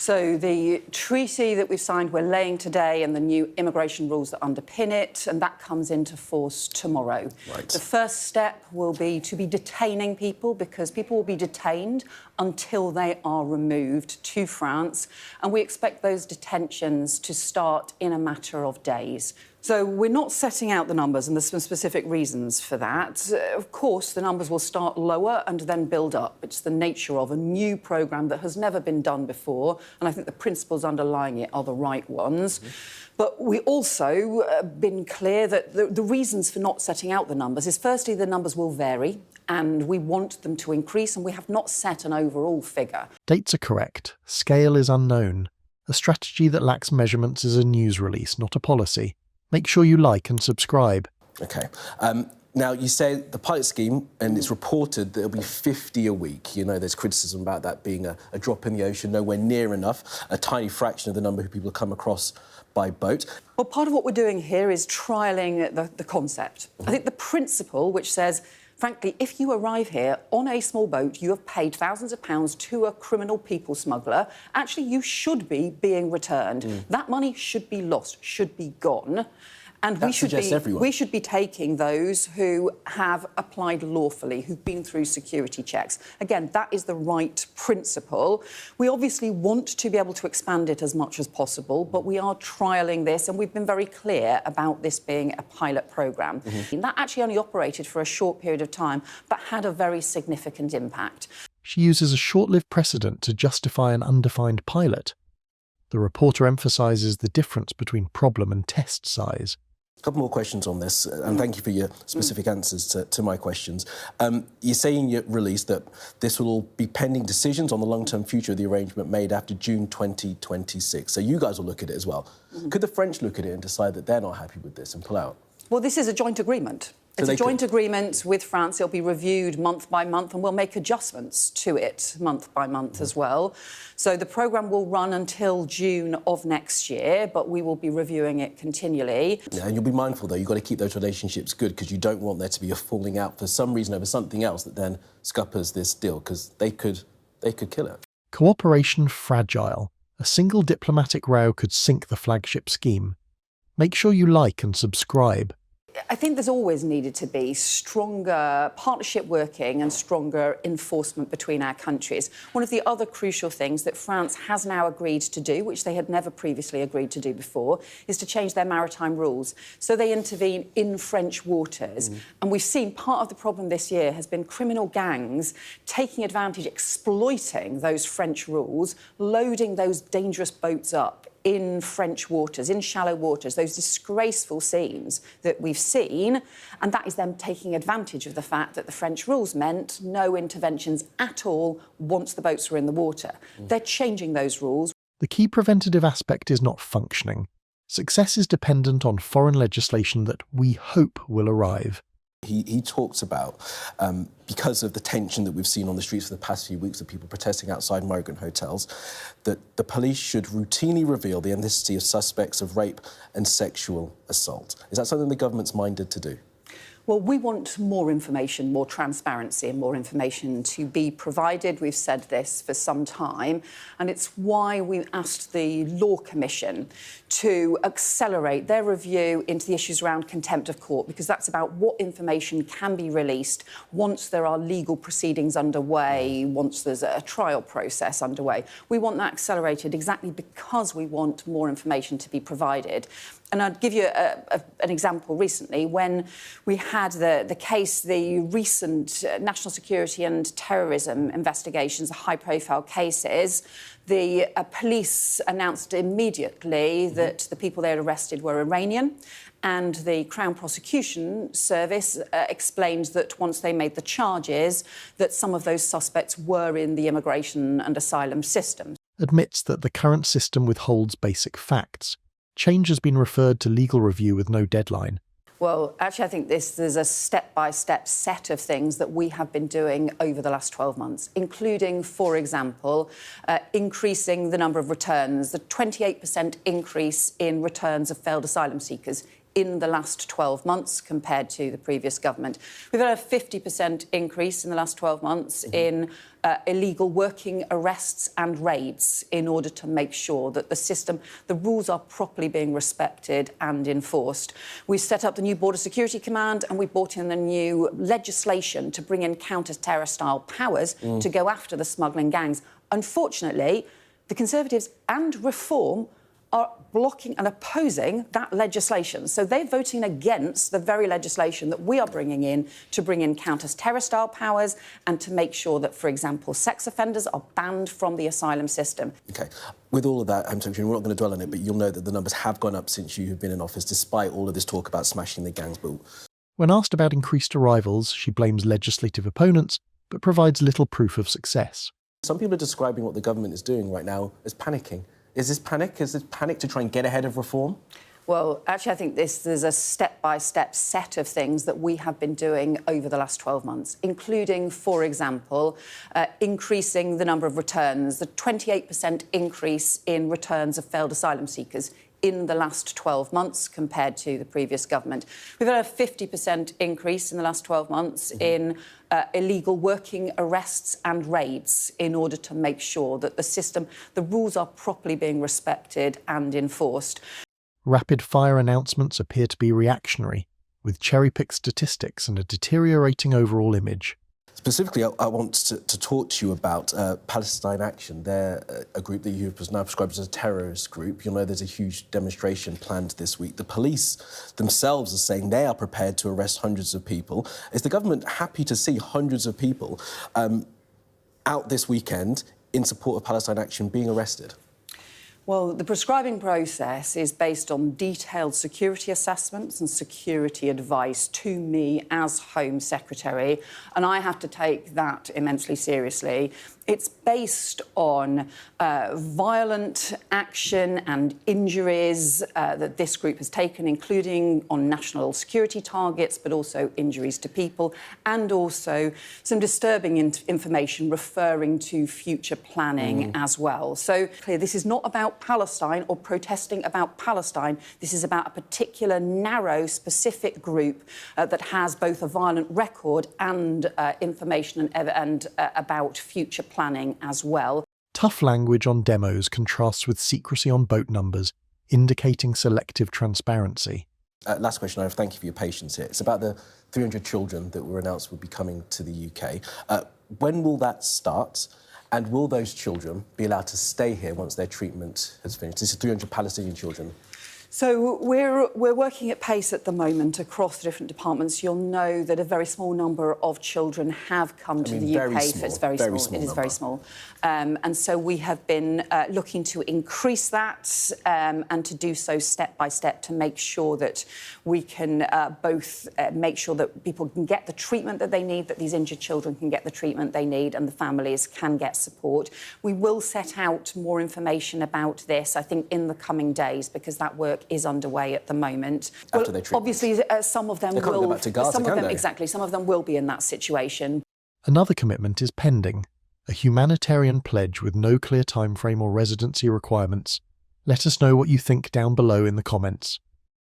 So the treaty that we've signed, we're laying today, and the new immigration rules that underpin it, and that comes into force tomorrow. Right. The first step will be to be detaining people, because people will be detained until they are removed to France, and we expect those detentions to start in a matter of days. So we're not setting out the numbers, and there's some specific reasons for that. Of course, the numbers will start lower and then build up. It's the nature of a new programme that has never been done before, and I think the principles underlying it are the right ones. But we also been clear that the reasons for not setting out the numbers is, firstly, the numbers will vary, and we want them to increase, and we have not set an overall figure. Dates are correct. Scale is unknown. A strategy that lacks measurements is a news release, not a policy. Make sure you like and subscribe. OK. Now, you say the pilot scheme, and it's reported that it'll be 50 a week. You know, there's criticism about that being a drop in the ocean, nowhere near enough, a tiny fraction of the number of people come across by boat. Well, part of what we're doing here is trialling the concept. I think the principle, which says, frankly, if you arrive here on a small boat, you have paid thousands of pounds to a criminal people smuggler, actually you should be being returned. That money should be lost, should be gone. And we should be taking those who have applied lawfully, who've been through security checks. Again, that is the right principle. We obviously want to be able to expand it as much as possible, but we are trialling this, and we've been very clear about this being a pilot programme. That actually only operated for a short period of time, but had a very significant impact. She uses a short-lived precedent to justify an undefined pilot. The reporter emphasises the difference between problem and test size. A couple more questions on this, and thank you for your specific answers to my questions. You say in your release that this will all be pending decisions on the long-term future of the arrangement made after June 2026. So you guys will look at it as well. Could the French look at it and decide that they're not happy with this and pull out? Well, this is a joint agreement. It's a joint agreement with France. It'll be reviewed month by month, and we'll make adjustments to it month by month as well. So the programme will run until June of next year, but we will be reviewing it continually. Yeah, and you'll be mindful, though, you've got to keep those relationships good, because you don't want there to be a falling out for some reason over something else that then scuppers this deal, because they could kill it. Cooperation fragile. A single diplomatic row could sink the flagship scheme. Make sure you like and subscribe. I think there's always needed to be stronger partnership working and stronger enforcement between our countries. One of the other crucial things that France has now agreed to do, which they had never previously agreed to do before, is to change their maritime rules. So they intervene in French waters. And we've seen part of the problem this year has been criminal gangs taking advantage, exploiting those French rules, loading those dangerous boats up in French waters, in shallow waters, those disgraceful scenes that we've seen, and that is them taking advantage of the fact that the French rules meant no interventions at all once the boats were in the water. They're changing those rules. The key preventative aspect is not functioning. Success is dependent on foreign legislation that we hope will arrive. He talks about, because of the tension that we've seen on the streets for the past few weeks of people protesting outside migrant hotels, that the police should routinely reveal the ethnicity of suspects of rape and sexual assault. Is that something the government's minded to do? Well, we want more information, more transparency and more information to be provided. We've said this for some time, and it's why we asked the Law Commission to accelerate their review into the issues around contempt of court, because that's about what information can be released once there are legal proceedings underway, once there's a trial process underway. We want that accelerated exactly because we want more information to be provided. And I'd give you an example recently when we had the case, the recent national security and terrorism investigations, the high-profile cases. The police announced immediately that the people they had arrested were Iranian, and the Crown Prosecution Service explained that once they made the charges, that some of those suspects were in the immigration and asylum system. Admits that the current system withholds basic facts. Change has been referred to legal review with no deadline. Well, actually, I think there's a step-by-step set of things that we have been doing over the last 12 months, including, for example, increasing the number of returns, the 28% increase in returns of failed asylum seekers in the last 12 months compared to the previous government. We've had a 50% increase in the last 12 months in illegal working arrests and raids in order to make sure that the rules are properly being respected and enforced. We set up the new Border Security Command and we brought in the new legislation to bring in counter-terror style powers to go after the smuggling gangs. Unfortunately, the Conservatives and Reform are blocking and opposing that legislation. So they're voting against the very legislation that we are bringing in to bring in counter-terror style powers and to make sure that, for example, sex offenders are banned from the asylum system. OK. With all of that, I'm Secretary, we're not going to dwell on it, but you'll know that the numbers have gone up since you have been in office, despite all of this talk about smashing the gangs. But when asked about increased arrivals, she blames legislative opponents, but provides little proof of success. Some people are describing what the government is doing right now as panicking. Is this panic? Is this panic to try and get ahead of reform? Well, actually, I think there's a step-by-step set of things that we have been doing over the last 12 months, including, for example, increasing the number of returns, the 28% increase in returns of failed asylum seekers in the last 12 months compared to the previous government. We've had a 50% increase in the last 12 months in illegal working arrests and raids in order to make sure that the rules are properly being respected and enforced. Rapid-fire announcements appear to be reactionary, with cherry-picked statistics and a deteriorating overall image. Specifically, I want to talk to you about Palestine Action. They're a group that you have now prescribed as a terrorist group. You'll know there's a huge demonstration planned this week. The police themselves are saying they are prepared to arrest hundreds of people. Is the government happy to see hundreds of people out this weekend in support of Palestine Action being arrested? Well, the prescribing process is based on detailed security assessments and security advice to me as Home Secretary, and I have to take that immensely seriously. It's based on violent action and injuries that this group has taken, including on national security targets, but also injuries to people, and also some disturbing information referring to future planning as well. So clear, this is not about Palestine or protesting about Palestine. This is about a particular narrow, specific group that has both a violent record and information and about future planning as well. Tough language on demos contrasts with secrecy on boat numbers, indicating selective transparency. Last question, I have. Thank you for your patience here. It's about the 300 children that were announced will be coming to the UK. When will that start? And will those children be allowed to stay here once their treatment has finished? This is 300 Palestinian children. So we're working at pace at the moment across the different departments. You'll know that a very small number of children have come to the UK. Small, it's very small. It is very small. And so we have been looking to increase that and to do so step by step to make sure that we can both make sure that people can get the treatment that they need, that these injured children can get the treatment they need and the families can get support. We will set out more information about this, I think, in the coming days, because that work is underway at the moment. After their treatment. Obviously, some of them they can't will. Go back to Gaza, can they? Exactly. Some of them will be in that situation. Another commitment is pending, a humanitarian pledge with no clear timeframe or residency requirements. Let us know what you think down below in the comments.